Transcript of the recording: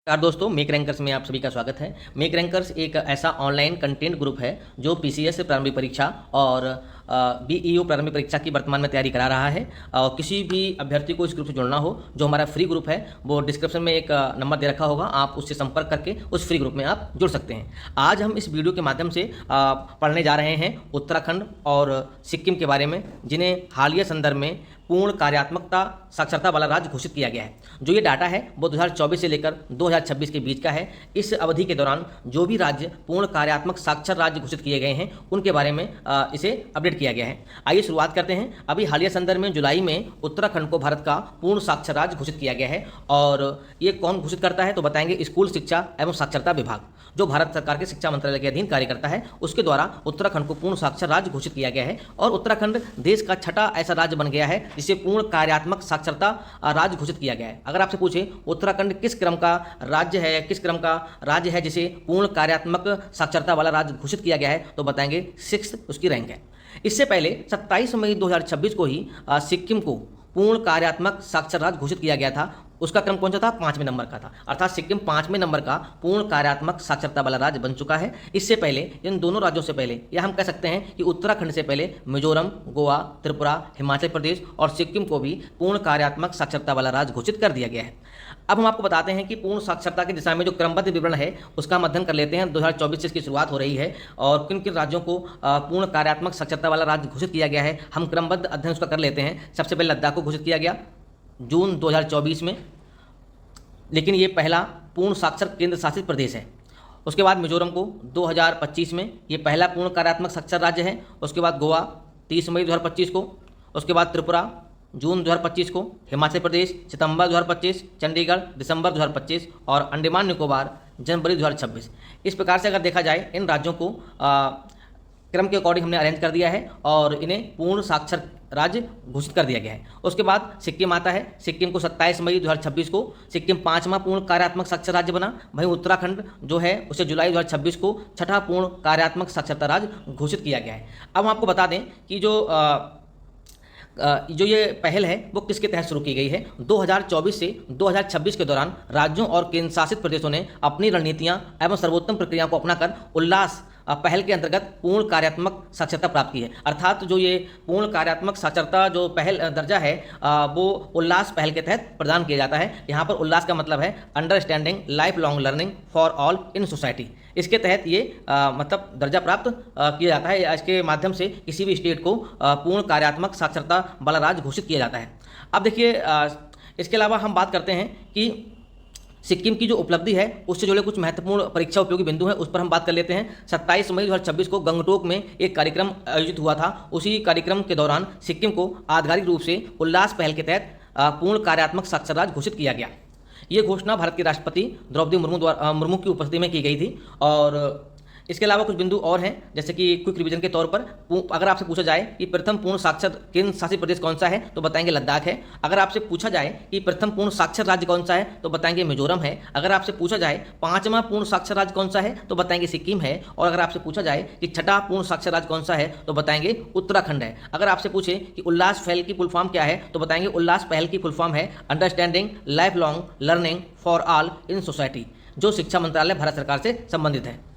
नमस्कार दोस्तों, make rankers में आप सभी का स्वागत है। मेक रैंकर्स एक ऐसा ऑनलाइन कंटेंट ग्रुप है जो पीसीएस प्रारंभिक परीक्षा और बीईओ प्रारंभिक परीक्षा की वर्तमान में तैयारी करा रहा है। और किसी भी अभ्यर्थी को इस ग्रुप से जुड़ना हो, जो हमारा फ्री ग्रुप है वो डिस्क्रिप्शन में एक नंबर दे रखा होगा, आप उससे संपर्क करके उस फ्री ग्रुप में आप जुड़ सकते हैं। आज हम इस वीडियो के माध्यम से पढ़ने जा रहे हैं उत्तराखंड और सिक्किम के बारे में, जिन्हें हालिया संदर्भ में पूर्ण कार्यात्मकता साक्षरता वाला राज्य घोषित किया गया है। जो ये डाटा है वो 2024 से लेकर 2026 के बीच का है। इस अवधि के दौरान जो भी राज्य पूर्ण कार्यात्मक साक्षर राज्य घोषित किए गए हैं उनके बारे में इसे अपडेट किया गया है। आइए शुरुआत करते हैं। अभी हालिया संदर्भ में जुलाई में उत्तराखंड को भारत का पूर्ण साक्षर राज्य घोषित किया गया है। और ये कौन घोषित करता है तो बताएंगे स्कूल शिक्षा एवं साक्षरता विभाग, जो भारत सरकार के शिक्षा मंत्रालय के अधीन कार्य करता है, उसके द्वारा उत्तराखंड को पूर्ण साक्षर राज्य घोषित किया गया है। और उत्तराखंड देश का छठा ऐसा राज्य बन गया है जिसे पूर्ण कार्यात्मक साक्षरता राज्य घोषित किया गया है। अगर आपसे पूछे उत्तराखंड किस क्रम का राज्य है, किस क्रम का राज्य है जिसे पूर्ण कार्यात्मक साक्षरता वाला राज्य घोषित किया गया है, तो बताएंगे 6th उसकी रैंक है। इससे पहले 27 मई 2026 को ही सिक्किम को पूर्ण कार्यात्मक साक्षर राज्य घोषित किया गया था। उसका क्रम कौन सा था? 5वें नंबर का था। अर्थात सिक्किम 5वें नंबर का पूर्ण कार्यात्मक साक्षरता वाला राज्य बन चुका है। इससे पहले, इन दोनों राज्यों से पहले, या हम कह सकते हैं कि उत्तराखंड से पहले मिजोरम, गोवा, त्रिपुरा, हिमाचल प्रदेश और सिक्किम को भी पूर्ण कार्यात्मक साक्षरता वाला राज्य घोषित कर दिया गया है। अब हम आपको बताते हैं कि पूर्ण साक्षरता की दिशा में जो क्रमबद्ध विवरण है उसका हम अध्ययन कर लेते हैं। 2024 से इसकी शुरुआत हो रही है और किन किन राज्यों को पूर्ण कार्यात्मक साक्षरता वाला राज्य घोषित किया गया है, हम क्रमबद्ध अध्ययन उसका कर लेते हैं। सबसे पहले लद्दाख को घोषित किया गया जून 2024 में, लेकिन ये पहला पूर्ण साक्षर केंद्र शासित प्रदेश है। उसके बाद मिजोरम को 2025 में ये पहला पूर्ण कार्यात्मक साक्षर राज्य है। उसके बाद गोवा 30 मई 2025 को, उसके बाद त्रिपुरा जून 2025 को, हिमाचल प्रदेश सितंबर 2025, चंडीगढ़ दिसंबर 2025 और अंडमान निकोबार जनवरी 2026। इस प्रकार से अगर देखा जाए इन राज्यों को क्रम के अकॉर्डिंग हमने अरेंज कर दिया है और इन्हें पूर्ण साक्षर राज्य घोषित कर दिया गया है। उसके बाद सिक्किम आता है। सिक्किम को 27 मई 2026 को सिक्किम 5वां पूर्ण कार्यात्मक साक्षर राज्य बना। वहीं उत्तराखंड जो है उसे जुलाई 2026 को छठा पूर्ण कार्यात्मक साक्षरता राज्य घोषित किया गया है। अब हम आपको बता दें कि जो ये पहल है वो किसके तहत शुरू की गई है। 2024 से 2026 के दौरान राज्यों और केंद्र शासित प्रदेशों ने अपनी रणनीतियां एवं सर्वोत्तम प्रक्रियाओं को अपनाकर उल्लास पहल के अंतर्गत पूर्ण कार्यात्मक साक्षरता प्राप्त की है। अर्थात जो ये पूर्ण कार्यात्मक साक्षरता जो पहल दर्जा है वो उल्लास पहल के तहत प्रदान किया जाता है। यहाँ पर उल्लास का मतलब है understanding life long learning for all in society. इसके तहत ये मतलब दर्जा प्राप्त किया जाता है। इसके माध्यम से किसी भी स्टेट को पूर्ण कार्यात्मक साक्षरता वाला राज्य घोषित किया जाता है। अब देखिए, इसके अलावा हम बात करते हैं कि सिक्किम की जो उपलब्धि है उससे जुड़े कुछ महत्वपूर्ण परीक्षा उपयोगी बिंदु हैं, उस पर हम बात कर लेते हैं। 27 मई 2026 को गंगटोक में एक कार्यक्रम आयोजित हुआ था। उसी कार्यक्रम के दौरान सिक्किम को आधिकारिक रूप से उल्लास पहल के तहत पूर्ण कार्यात्मक साक्षर राज्य घोषित किया गया। ये घोषणा भारत के राष्ट्रपति द्रौपदी मुर्मू की उपस्थिति में की गई थी। और इसके अलावा कुछ बिंदु और हैं, जैसे कि क्विक रिवीजन के तौर पर अगर आपसे पूछा जाए कि प्रथम पूर्ण साक्षर केंद्र शासित प्रदेश कौन सा है तो बताएंगे लद्दाख है। अगर आपसे पूछा जाए कि प्रथम पूर्ण साक्षर राज्य कौन सा है तो बताएंगे मिजोरम है। अगर आपसे पूछा जाए 5वां पूर्ण साक्षर राज्य कौन सा है तो बताएंगे सिक्किम है। और अगर आपसे पूछा जाए कि छठा पूर्ण साक्षर राज्य कौन सा है तो बताएंगे उत्तराखंड है। अगर आपसे पूछे कि उल्लास पहल की फुल फॉर्म क्या है तो बताएंगे उल्लास पहल की फुल फॉर्म है understanding life long learning for all in society, जो शिक्षा मंत्रालय भारत सरकार से संबंधित है।